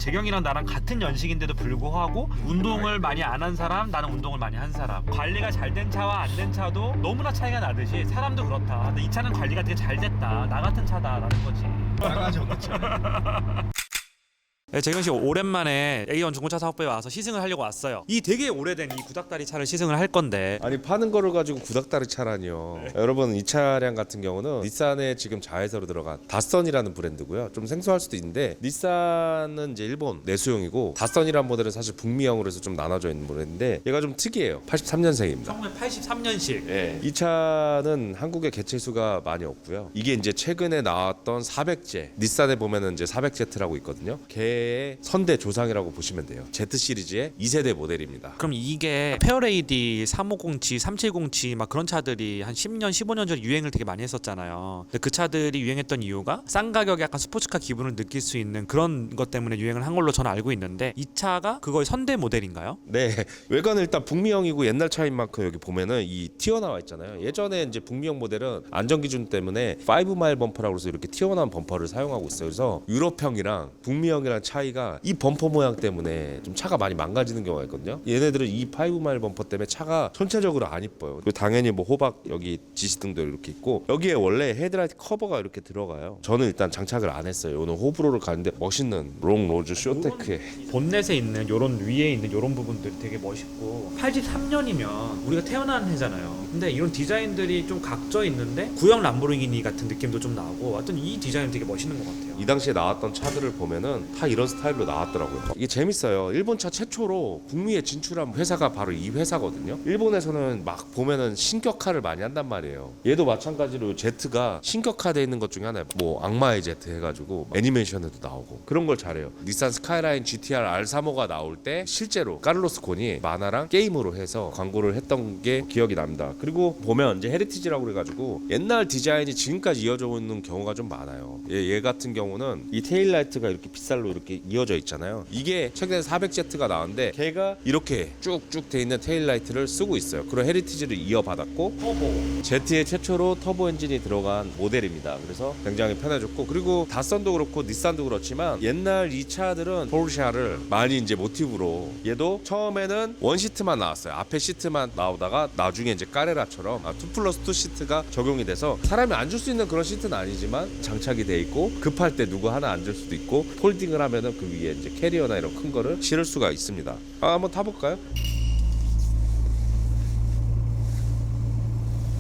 재경이랑 나랑 같은 연식인데도 불구하고 운동을 많이 안 한 사람, 나는 운동을 많이 한 사람. 관리가 잘 된 차와 안 된 차도 너무나 차이가 나듯이 사람도 그렇다. 근데 이 차는 관리가 되게 잘 됐다. 나 같은 차다라는 거지. 나가죠, 그렇죠. 네, 재경 씨 오랜만에 A1 중고차 사업부에 와서 시승을 하려고 왔어요. 이 되게 오래된 이 구닥다리 차를 시승을 할 건데 아니 파는 거를 가지고 구닥다리 차라니요. 네. 여러분 이 차량 같은 경우는 닛산의 지금 자회사로 들어간 닷선이라는 브랜드고요. 좀 생소할 수도 있는데 닛산은 이제 일본 내수용이고 닷선이라는 모델은 사실 북미형으로 해서 좀 나눠져 있는 브랜드인데 얘가 좀 특이해요. 83년생입니다. 1983년식. 네. 이 차는 한국에 개체수가 많이 없고요. 이게 이제 최근에 나왔던 400제 닛산에 보면은 이제 400Z라고 있거든요. 걔의 선대 조상이라고 보시면 돼요. Z 시리즈의 2세대 모델입니다. 그럼 이게 페어레이디 3507, 3707 막 그런 차들이 한 10년, 15년 전에 유행을 되게 많이 했었잖아요. 근데 그 차들이 유행했던 이유가 싼 가격에 약간 스포츠카 기분을 느낄 수 있는 그런 것 때문에 유행을 한 걸로 저는 알고 있는데 이 차가 그거의 선대 모델인가요? 네, 외관은 일단 북미형이고 옛날 차인 만큼 여기 보면은 이 튀어나와 있잖아요. 예전에 이제 북미형 모델은 안전 기준 때문에 5마일 범퍼라고 해서 이렇게 튀어나온 범퍼를 사용하고 있어요. 그래서 유럽형이랑 북미형이랑 차이가 이 범퍼 모양 때문에 좀 차가 많이 망가지는 경우가 있거든요. 얘네들은 이 5마일 범퍼 때문에 차가 전체적으로 안 이뻐요. 그리고 당연히 뭐 호박 여기 지시등도 이렇게 있고 여기에 원래 헤드라이트 커버가 이렇게 들어가요. 저는 일단 장착을 안 했어요. 오늘 호불호를 가는데 멋있는 롱 로즈 쇼테크에 본넷에 있는 요런 위에 있는 요런 부분들이 되게 멋있고 83년이면 우리가 태어난 해잖아요. 근데 이런 디자인들이 좀 각져 있는데 구형 람보르기니 같은 느낌도 좀 나고 하여튼 이 디자인 되게 멋있는 것 같아요. 이 당시에 나왔던 차들을 보면은 다 이런 스타일로 나왔더라고요. 이게 재밌어요. 일본 차 최초로 북미에 진출한 회사가 바로 이 회사거든요. 일본에서는 막 보면은 신격화를 많이 한단 말이에요. 얘도 마찬가지로 Z가 신격화되어 있는 것 중에 하나예요. 뭐 악마의 Z 해가지고 애니메이션에도 나오고 그런 걸 잘해요. 닛산 스카이라인 GTR R35가 나올 때 실제로 카를로스 곤이 만화랑 게임으로 해서 광고를 했던 게 기억이 납니다. 그리고 보면 이제 헤리티지라고 그래가지고 옛날 디자인이 지금까지 이어져 있는 경우가 좀 많아요. 얘 같은 경우는 이 테일라이트가 이렇게 빗살로 이렇게 이어져 있잖아요. 이게 최근에 400Z가 나왔는데 걔가 이렇게 쭉쭉 돼 있는 테일라이트를 쓰고 있어요. 그런 헤리티지를 이어받았고 터보 Z의 최초로 터보 엔진이 들어간 모델입니다. 그래서 굉장히 편해졌고 그리고 닷선도 그렇고 닛산도 그렇지만 옛날 이 차들은 포르쉐를 많이 이제 모티브로 얘도 처음에는 원 시트만 나왔어요. 앞에 시트만 나오다가 나중에 이제 까레라처럼 2+2 시트가 적용이 돼서 사람이 앉을 수 있는 그런 시트는 아니지만 장착이 돼 있고 급할 때 누구 하나 앉을 수도 있고 폴딩을 하면은 그 위에 이제 캐리어나 이런 큰 거를 실을 수가 있습니다. 한번 타볼까요?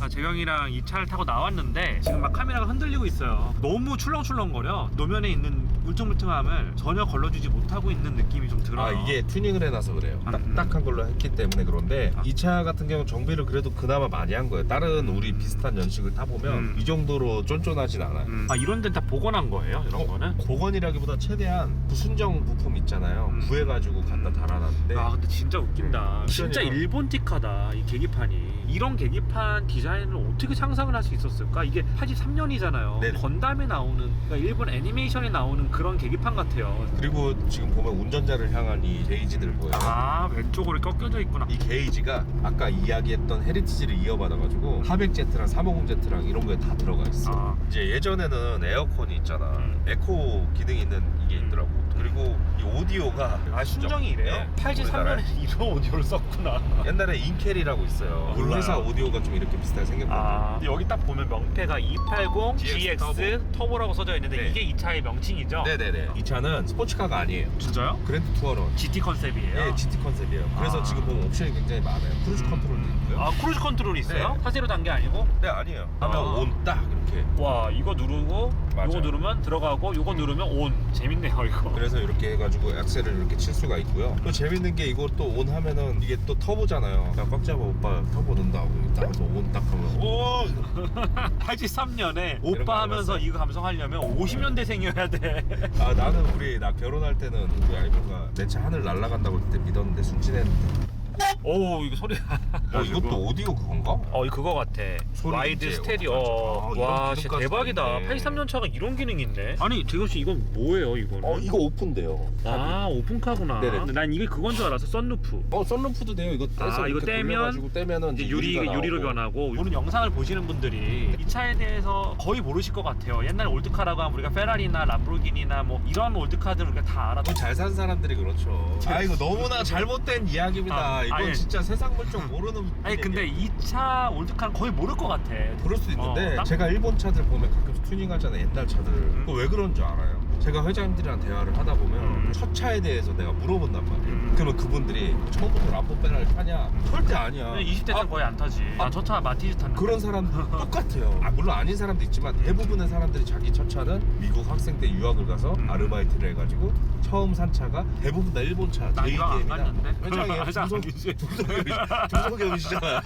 재경이랑 이 차를 타고 나왔는데 지금 막 카메라가 흔들리고 있어요. 너무 출렁출렁거려. 노면에 있는 울퉁불퉁함을 전혀 걸러주지 못하고 있는 느낌이 좀 들어요. 이게 튜닝을 해놔서 그래요. 딱딱한 걸로 했기 때문에 그런데 이 차 같은 경우는 정비를 그래도 그나마 많이 한 거예요. 다른 우리 비슷한 연식을 타보면 이 정도로 쫀쫀하진 않아요. 이런 데는 다 복원한 거예요? 이런 거는? 복원이라기보다 최대한 순정 부품 있잖아요. 구해가지고 갖다 달아놨는데 근데 진짜 웃긴다. 진짜 일본틱하다 이 계기판이. 이런 계기판 디자인을 어떻게 상상을 할 수 있었을까? 이게 83년이잖아요. 네. 건담에 나오는 그러니까 일본 애니메이션에 나오는 그런 계기판 같아요. 그리고 지금 보면 운전자를 향한 이 게이지들 보여요. 왼쪽으로 꺾여져 있구나. 이 게이지가 아까 이야기했던 헤리티지를 이어받아가지고 400Z랑 350Z랑 이런 거에 다 들어가 있어. 이제 예전에는 에어컨이 있잖아. 에코 기능이 있는 이게 있더라고. 그리고 이 오디오가 순정이 이래요? 네. 83년에 이런 오디오를 썼구나. 옛날에 인켈이라고 있어요. 그 회사 오디오가 좀 이렇게 비슷하게 생겼거든요. 근데 여기 딱 보면 명패가 280 GX 터보라고 써져 있는데 네. 이게 이 차의 명칭이죠? 네네네. 이 차는 스포츠카가 아니에요. 진짜요? 그랜드 투어런. GT 컨셉이에요? 네, GT 컨셉이에요. 그래서 지금 보면 옵션이 굉장히 많아요. 크루즈 컨트롤도 있고요. 크루즈 컨트롤이 있어요? 네. 사제로 단 게 아니고? 네, 아니에요. 하면 온 딱 이렇게. 와, 이거 누르고 맞아요. 이거 누르면 들어가고 이거 누르면 온. 재밌네요 이거. 그래서 이렇게 해가지고 액셀을 이렇게 칠 수가 있고요. 또 재밌는 게 이거 또 온 하면은 이게 또 터보잖아요. 꽉 잡아 오빠 터보 넣는다고 딱 온 딱 하면 오! 83년에 이런 거 오빠 하면서 알았어요. 이거 감성하려면 50년대생이어야 돼. 나는 나 결혼할 때는 우리 아이들과 내 차 하늘 날아간다고 그때 믿었는데 순진했는데 오 이거 소리. 이것도 오디오 그건가? 이거 그거 같아. 소리 와이드 이제 스테리오. 이런 와 진짜 기능까지 대박이다. 다 있네. 83년 차가 이런 기능이 있네. 아니 재호씨 이건 뭐예요 이거는? 이거 오픈돼요. 아 오픈카구나. 네네. 난 이게 그건 줄 알았어. 썬루프. 썬루프도 돼요. 이거 떼서 이거 이렇게 떼면 돌려가지고 떼면은 이제 이제 유리로 변하고. 오늘 영상을 보시는 분들이 이 차에 대해서 거의 모르실 것 같아요. 옛날 올드카라고 하면 우리가 페라리나 람보르기니나 뭐 이런 올드카들은 우리가 다 알아. 잘 산 사람들이 그렇죠. 이거 너무나 잘못된 이야기입니다. 이건 아니. 진짜 세상 물정 모르는. 아니 근데 이 차 올드카는 거의 모를 것 같아. 그럴 수도 있는데 딱- 제가 일본 차들 보면 가끔씩 튜닝하잖아요. 옛날 차들. 그거 왜 그런 줄 알아요? 제가 회장님들이랑 대화를 하다 보면 첫 차에 대해서 내가 물어본단 말이에요. 그러면 그분들이 처음부터 람보 페라리 타냐? 절대 아니야. 20대 때 거의 안 타지. 난 저 차 마티즈 탔는데. 그런 사람들 똑같아요. 물론 아닌 사람도 있지만 대부분의 사람들이 자기 첫 차는 미국 학생 때 유학을 가서 아르바이트를 해가지고 처음 산 차가 대부분 다 일본 차. 나 유학 안 갔는데? 회장이에요. 중소기업이시잖아요.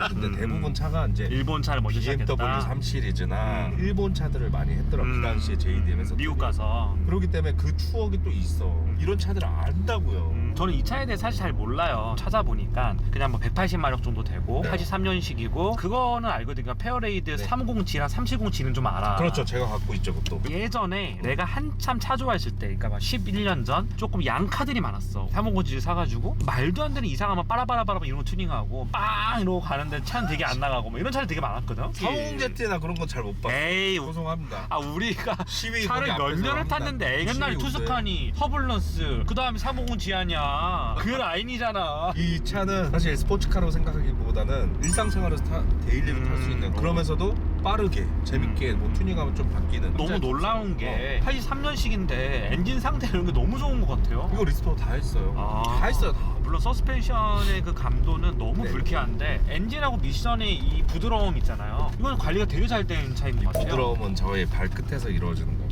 근데 대부분 차가 이제 일본 차를 먼저 BMW 시작했다. 3 시리즈나 일본 차들을 많이 했더라고. 그 당시에 JDM에서 미국 가서. 그렇기 때문에 그 추억이 또 있어. 이런 차들을 안다고요. 저는 이 차에 대해 사실 잘 몰라요. 찾아보니까 그냥 뭐 180마력 정도 되고 네. 83년식이고 그거는 알거든요. 페어레이드 350G랑 370G는 좀 알아. 그렇죠. 제가 갖고 있죠, 그것도. 예전에 내가 한참 차 좋아했을 때, 그러니까 막 11년 전 조금 양카들이 많았어. 350G 사가지고 말도 안 되는 이상한 막 빠라바라바라 이런 거 튜닝하고 빵 이러고 가는데 차는 되게 안 나가고 뭐 이런 차들 되게 많았거든. 350Z나 그런 건 잘 못 봤어. 에이, 소송합니다. 우리가 시위 차를 거기 몇 앞에서 년을 합니다. 탔는데 옛날에 시위 운대. 투스카니, 허블런스, 그 다음에 350G 아니야. 그 라인이잖아. 이 차는 사실 스포츠카라고 생각하기보다는 일상생활에서 데일리로 탈 수 있는 그러면서도 빠르게 재밌게 뭐 튜닝하면 좀 바뀌는 너무 놀라운 게 83년식인데 엔진 상태 이런 게 너무 좋은 것 같아요. 이거 리스토어 다 했어요. 다 했어요. 다. 물론 서스펜션의 그 감도는 너무 네. 불쾌한데 엔진하고 미션의 이 부드러움 있잖아요. 이건 관리가 되게 잘 된 차인 것 같아요. 부드러움은 저의 발끝에서 이루어지는 겁니다.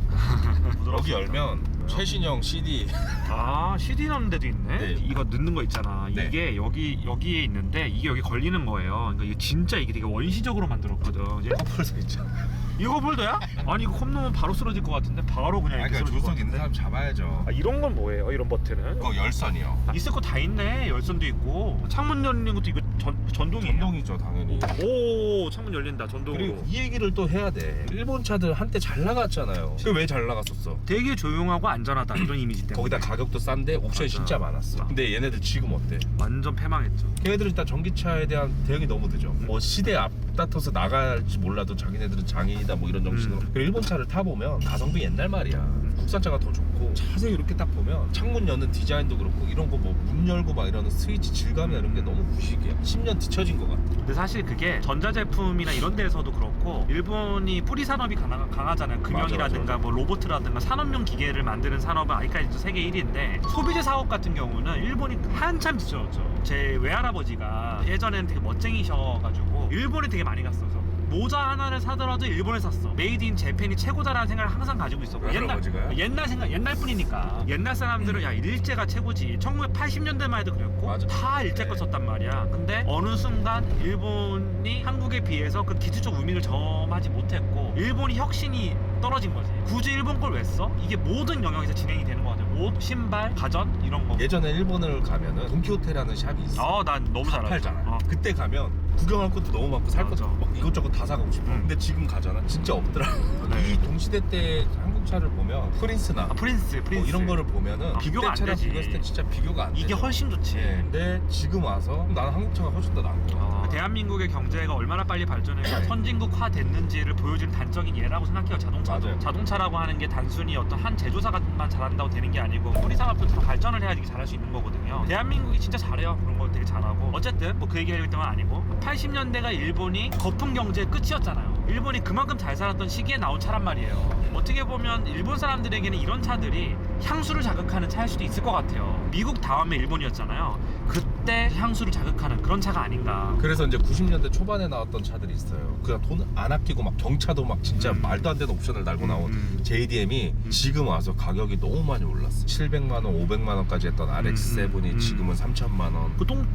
여기 열면 최신형 CD CD 넣는 데도 있네. 네. 이거 넣는 거 있잖아. 네. 이게 여기에 있는데 이게 여기 걸리는 거예요. 그러니까 이게 진짜 이게 되게 원시적으로 만들었거든. 커플도 있죠. 이거 폴더야? 아니 이거 컵 넣으면 바로 쓰러질 것 같은데 바로 그냥 이렇게 그러니까 쓰러질 것 조석 있는 같은데. 사람 잡아야죠. 이런 건 뭐예요? 이런 버튼은? 그거 열선이요. 있을 거 다 있네. 열선도 있고 창문 열리는 것도 이거 전동이에요. 전동이죠, 당연히. 오 창문 열린다 전동으로. 그리고 이 얘기를 또 해야 돼. 일본 차들 한때 잘 나갔잖아요. 그 왜 잘 나갔었어? 되게 조용하고 안전하다 이런 이미지 때문에. 거기다 가격도 싼데 옵션이 맞아. 진짜 많았어. 근데 얘네들 지금 어때? 완전 패망했죠. 걔네들은 일단 전기차에 대한 대응이 너무 늦어. 뭐 시대에 앞다퉈서 나갈지 몰라도 자기네들은 장인이다 뭐 이런 정신으로. 그리고 일본 차를 타보면 가성비 옛날 말이야. 국산차가 더 좋고 자세히 이렇게 딱 보면 창문 여는 디자인도 그렇고 이런 거 뭐 문 열고 막 이러는 스위치 질감이나 이런 게 너무 무식이야. 10년 뒤처진 것 같아. 근데 사실 그게 전자제품이나 이런 데서도 그렇고 일본이 뿌리 산업이 강하잖아요. 금형이라든가 맞아. 뭐 로봇이라든가 산업용 기계를 만드는 산업은 아직까지도 세계 1위인데 소비재 사업 같은 경우는 일본이 한참 뒤쳐졌죠. 제 외할아버지가 예전에는 되게 멋쟁이셔가지고 일본에 되게 많이 갔어서 모자 하나를 사더라도 일본에 샀어. 메이드 인 재팬이 최고다라는 생각을 항상 가지고 있었고 외할아버지가요? 옛날 뿐이니까 옛날 사람들은 야 일제가 최고지. 1980년대만 해도 그랬고 맞아. 다 일제 거 네. 썼단 말이야. 근데 어느 순간 일본이 한국에 비해서 그 기술적 우위를 점하지 못했고 일본이 혁신이 떨어진 거지. 굳이 일본 걸 왜 써? 이게 모든 영역에서 진행이 되는 거 같아요. 옷, 신발, 가전 이런 거. 예전에 일본을 가면은 돈키호테라는 샵이 있어. 난 너무 잘 알죠. 팔잖아. 그때 가면 구경할 것도 너무 많고 살 것도 맞아. 막 이것저것 다 사가고 싶어. 근데 지금 가잖아. 진짜 없더라. 네. 이 동시대 때 한국 차를 보면 프린스나 프린스 뭐 이런 거를 보면은 비교가 안 그때 차랑 되지. 비교했을 때 진짜 비교가 안 돼. 이게 훨씬 좋지. 근데 지금 와서 나는 한국 차가 훨씬 더 나은 거야. 대한민국의 경제가 얼마나 빨리 발전해서 선진국화 됐는지를 보여주는 단적인 예라고 생각해요. 자동차도. 맞아요. 자동차라고 하는 게 단순히 어떤 한 제조사만 잘한다고 되는 게 아니고 우리 산업도 더 발전을 해야지 이게 잘할 수 있는 거거든요. 대한민국이 진짜 잘해요. 그런 거 되게 잘하고. 어쨌든 뭐 그 얘기할 때만 아니고 80년대가 일본이 거품 경제의 끝이었잖아요. 일본이 그만큼 잘 살았던 시기에 나온 차란 말이에요. 어떻게 보면 일본 사람들에게는 이런 차들이 향수를 자극하는 차일 수도 있을 것 같아요. 미국 다음에 일본이었잖아요. 그때 향수를 자극하는 그런 차가 아닌가. 그래서 이제 90년대 초반에 나왔던 차들이 있어요. 그냥 돈 안 아끼고 막 경차도 막 진짜 말도 안 되는 옵션을 달고 나온 JDM이 지금 와서 가격이 너무 많이 올랐어. 700만 원, 500만 원까지 했던 RX7이 지금은 3천만 원.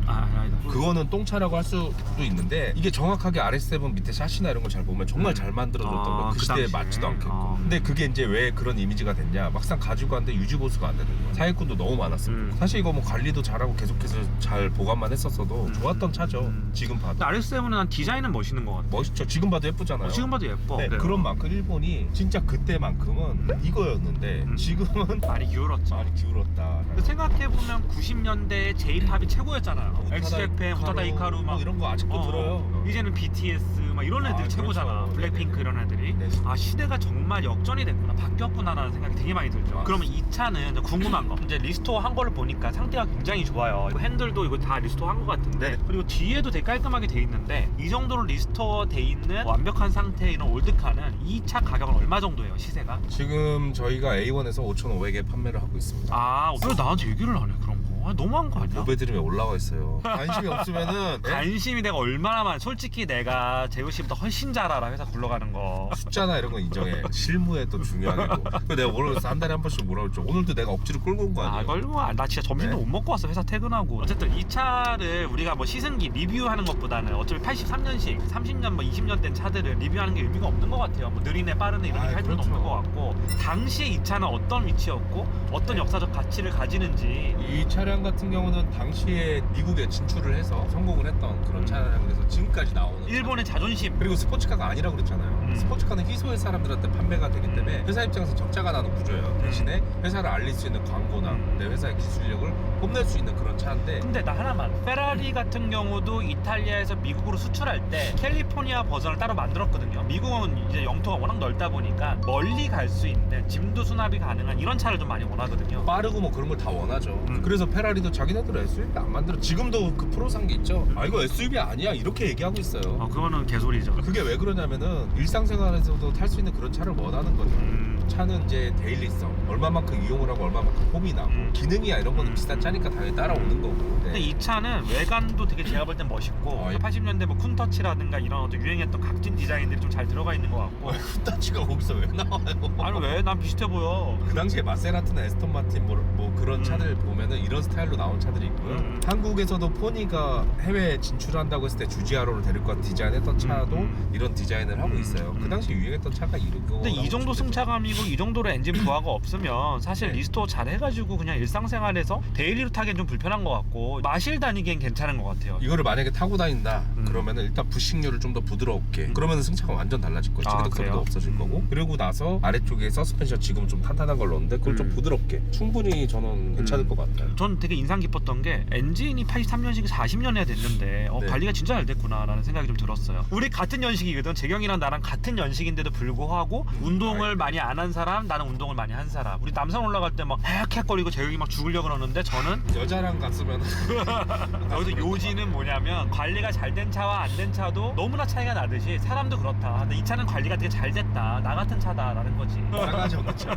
아니다. 그거는 똥차라고 할 수도 있는데 이게 정확하게 RX7 밑에 샤시나 이런 걸 잘 보면 정말 잘 만들어졌던 거야. 그 그 시대에 당시에. 맞지도 않겠고. 근데 그게 이제 왜 그런 이미지가 됐냐? 막상 가지고 왔는데 유지 보수가 안 되는 거예요. 사기꾼도 너무 많았어요. 사실 이거 뭐 관리도 잘하고 계속해서 잘 보관만 했었어도 좋았던 차죠. 지금 봐도 RX7은 난 디자인은 멋있는 것 같아. 멋있죠. 지금 봐도 예쁘잖아요. 지금 봐도 예뻐. 네, 그런 만큼 일본이 진짜 그때만큼은 이거였는데 지금은 많이 기울었죠. 많이 기울었다. 생각해보면 90년대 J-팝이 최고였잖아요. 엑스제팬, 후타다 이카루 막 이런 거 아직도 들어요. 이제는 BTS 막 이런 애들이 아, 최고잖아. 그렇죠. 블랙핑크 네네네. 이런 애들이. 네. 아 시대가 정말 역전이 됐구나, 바뀌었구나라는 생각이 되게 많이 들죠. 맞습니다. 그러면 이 차는 궁금한 거, 이제 리스토어 한 거를 보니까 상태가 굉장히 좋아요. 이거 핸들도 이거 다 리스토어 한 거 같은데, 네. 그리고 뒤에도 되게 깔끔하게 돼 있는데, 이 정도로 리스토어 돼 있는 완벽한 상태의 이런 올드카는 이 차 가격은 얼마 정도예요, 시세가? 지금 저희가 A1에서 5,500에 판매를 하고 있습니다. 아, 왜 나한테 얘기를 안 해 그런 거? 아, 너무한 거 아니야? 모베드림에 올라와 있어요. 관심이 없으면은 네? 관심이 내가 얼마나 많아. 솔직히 내가 재호 씨보다 훨씬 잘 알아, 회사 굴러가는 거. 숫자나 이런 건 인정해. 실무에 또 중요하게도. 내가 오늘 한 달에 한 번씩 뭐라 그랬죠. 오늘도 내가 억지로 끌고 온 거 아, 아니에요? 걸고 나 진짜 점심도 네. 못 먹고 왔어, 회사 퇴근하고. 어쨌든 이 차를 우리가 뭐 시승기 리뷰하는 것보다는 어차피 83년식 30년 뭐 20년 된 차들을 리뷰하는 게 의미가 없는 것 같아요. 뭐 느리네 빠르네 이런 아, 얘기 할 필요는 그렇죠. 없는 것 같고, 당시에 이 차는 어떤 위치였고 어떤 네. 역사적 가치를 가지는지. 이 차량 같은 경우는 당시에 미국에 진출을 해서 성공을 했던 그런 차량이라서 지금까지 나오는 일본의 자존심. 그리고 스포츠카가 아니라고 그랬잖아요. 스포츠카는 희소의 사람들한테 판매가 되기 때문에 회사 입장에서 적자가 나는 구조예요. 대신에 회사를 알릴 수 있는 광고나 내 회사의 기술력을 뽐낼 수 있는 그런 차인데, 근데 나 하나만, 페라리 같은 경우도 이탈리아에서 미국으로 수출할 때 캘리포니아 버전을 따로 만들었거든요. 미국은 이제 영토가 워낙 넓다 보니까 멀리 갈 수 있는 짐도 수납이 가능한 이런 차를 좀 많이 원하거든요. 빠르고 뭐 그런 걸 다 원하죠. 음. 그래서 페라리도 자기네들 SUV 안 만들어. 지금도 그 프로 산 게 있죠. 아 이거 SUV 아니야 이렇게 얘기하고 있어요. 그거는 개소리죠. 그게 왜 그러냐면은 일상생활에서도 탈 수 있는 그런 차를 원하는 거죠. 차는 이제 데일리성, 얼마만큼 이용을 하고 얼마만큼 폼이 나고 기능이야 이런 거는 비싼 차니까 당연히 따라오는 거고. 근데 네. 이 차는 외관도 되게 제가 볼 땐 멋있고, 예. 80년대 뭐 쿤터치라든가 이런 어떤 유행했던 각진 디자인들이 좀 잘 들어가 있는 것 같고. 후타치가 거기서 왜 나와요? 아니 왜? 난 비슷해 보여. 그 당시에 마세라티나 에스턴 마틴 뭐 그런 차들 보면은 이런 스타일로 나온 차들이 있고요. 한국에서도 포니가 해외 진출한다고 했을 때 주지아로를 데릴 것 디자인했던 차도 이런 디자인을 하고 있어요. 그 당시 유행했던 차가 이거. 근데 이 정도 승차감이고 이 정도로 엔진 부하가 없으면 사실 네. 리스토어 잘 해가지고 그냥 일상생활에서 데일리로 타기엔 좀 불편한 것 같고, 마실 다니기엔 괜찮은 것 같아요. 이거를 만약에 타고 다닌다 그러면은 일단 부식률을 좀 더 부드럽게, 그러면은 승차감 완전 달라질 거예요. 아, 체계도 그래요? 소리도 없어질 거고. 그리고 나서 아래쪽에 서스펜션 지금 좀 탄탄한 걸 넣었는데 그걸 좀 부드럽게 충분히 저는 괜찮을 것 같아요. 전 되게 인상 깊었던 게, 엔진이 83년식이 40년이나 됐는데 네. 관리가 진짜 잘 됐구나라는 생각이 좀 들었어요. 우리 같은 연식이거든. 재경이랑 나랑 같은 연식인데도 불구하고 운동을 많이 안 한 사람, 나는 운동을 많이 한 사람. 우리 남산 올라갈 때 막 헥헥거리고 재경이 막 죽으려고 그러는데, 저는 여자랑 갔으면 여기서 요지는 뭐냐면, 관리가 잘 된 차와 안 된 차도 너무나 차이가 나듯이 사람도 그렇다. 근데 이 차는 관리가 되게 잘 됐다, 나 같은 차다라는 거지. 싸가지 없는 차.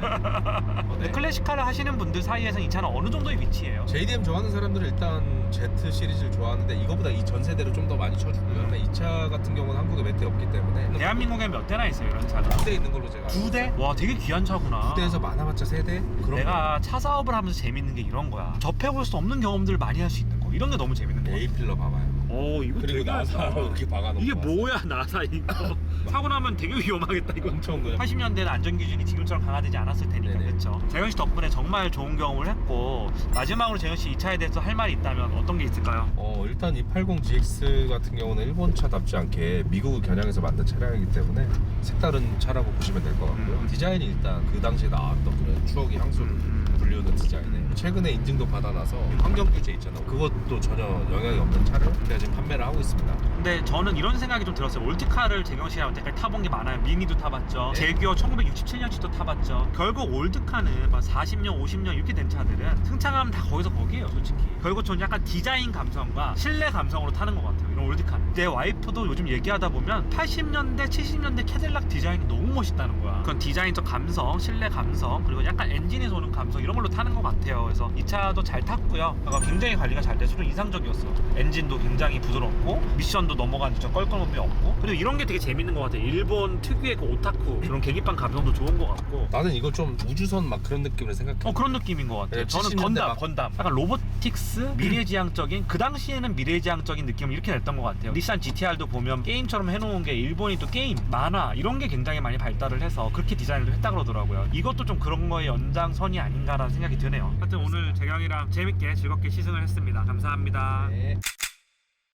근데 클래식카를 하시는 분들 사이에서 이 차는 어느 정도의 위치예요? JDM 좋아하는 사람들은 일단 Z 시리즈를 좋아하는데 이거보다 이 전 세대를 좀 더 많이 쳐주고요. 근데 이 차 같은 경우는 한국에 몇 대 없기 때문에 대한민국에 몇 대나 있어요, 이런 차는? 2대 있는 걸로 제가 두 대? 와, 되게 귀한 차구나. 2대에서 많아봤자 3대? 그런 내가 차 사업을 하면서 재밌는 게 이런 거야. 접해볼 수 없는 경험들을 많이 할 수 있는 거. 이런 게 너무 재밌는 거야. A 필러 봐봐요. 오, 이거 그리고 나사로 이렇게 박아놓고 이게 왔어요. 뭐야, 나사 이거. 사고 나면 되게 위험하겠다, 이거. 엄청 그냥 80년대는 안전기준이 지금처럼 강화되지 않았을 테니까. 네네. 그렇죠. 재현 씨 덕분에 정말 좋은 경험을 했고, 마지막으로 재현 씨 이 차에 대해서 할 말이 있다면 어떤 게 있을까요? 일단 이 80GX 같은 경우는 일본 차답지 않게 미국을 겨냥해서 만든 차량이기 때문에 색다른 차라고 보시면 될 것 같고요. 디자인이 일단 그 당시에 나왔던 그런 추억의 향수를 불리우는 디자인에 최근에 인증도 받아놔서 환경 규제 있잖아요. 그것도 전혀 영향이 없는 차를 제가 지금 판매를 하고 있습니다. 근데 저는 이런 생각이 좀 들었어요. 올드카를 재경 씨랑 여태까지 타본 게 많아요. 미니도 타봤죠. 네. 제규어 1967년식도 타봤죠. 결국 올드카는 막 40년, 50년 이렇게 된 차들은 승차감은 다 거기서 거기에요, 솔직히. 결국 저는 약간 디자인 감성과 실내 감성으로 타는 것 같아요, 이런 올드카는. 내 와이프도 요즘 얘기하다 보면 80년대, 70년대 캐딜락 디자인이 너무 멋있다는 거야. 그건 디자인적 감성, 실내 감성, 그리고 약간 엔진에서 오는 감성, 이런 걸로 타는 것 같아요. 그래서 이 차도 잘 탔고요. 굉장히 관리가 잘 돼서 좀 인상적이었어. 엔진도 굉장히 부드럽고, 미션도 넘어가는 저 껄껄함이 없고, 그리고 이런 게 되게 재밌는 것 같아요. 일본 특유의 그 오타쿠 그런 계기판 감성도 좋은 것 같고. 나는 이거 좀 우주선 막 그런 느낌을 생각해. 그런 느낌인 것 같아요. 네, 저는 70년대 건담. 약간 로보틱스, 미래지향적인, 그 당시에는 미래지향적인 느낌을 이렇게 냈던 것 같아요. 닛산 GTR도 보면 게임처럼 해놓은 게, 일본이 또 게임, 만화 이런 게 굉장히 많이 발달을 해서 그렇게 디자인을 했다 그러더라고요. 이것도 좀 그런 거의 연장선이 아닌가라는 생각이 드네요. 하여튼 오늘 재경이랑 재밌게 즐겁게 시승을 했습니다. 감사합니다. 네.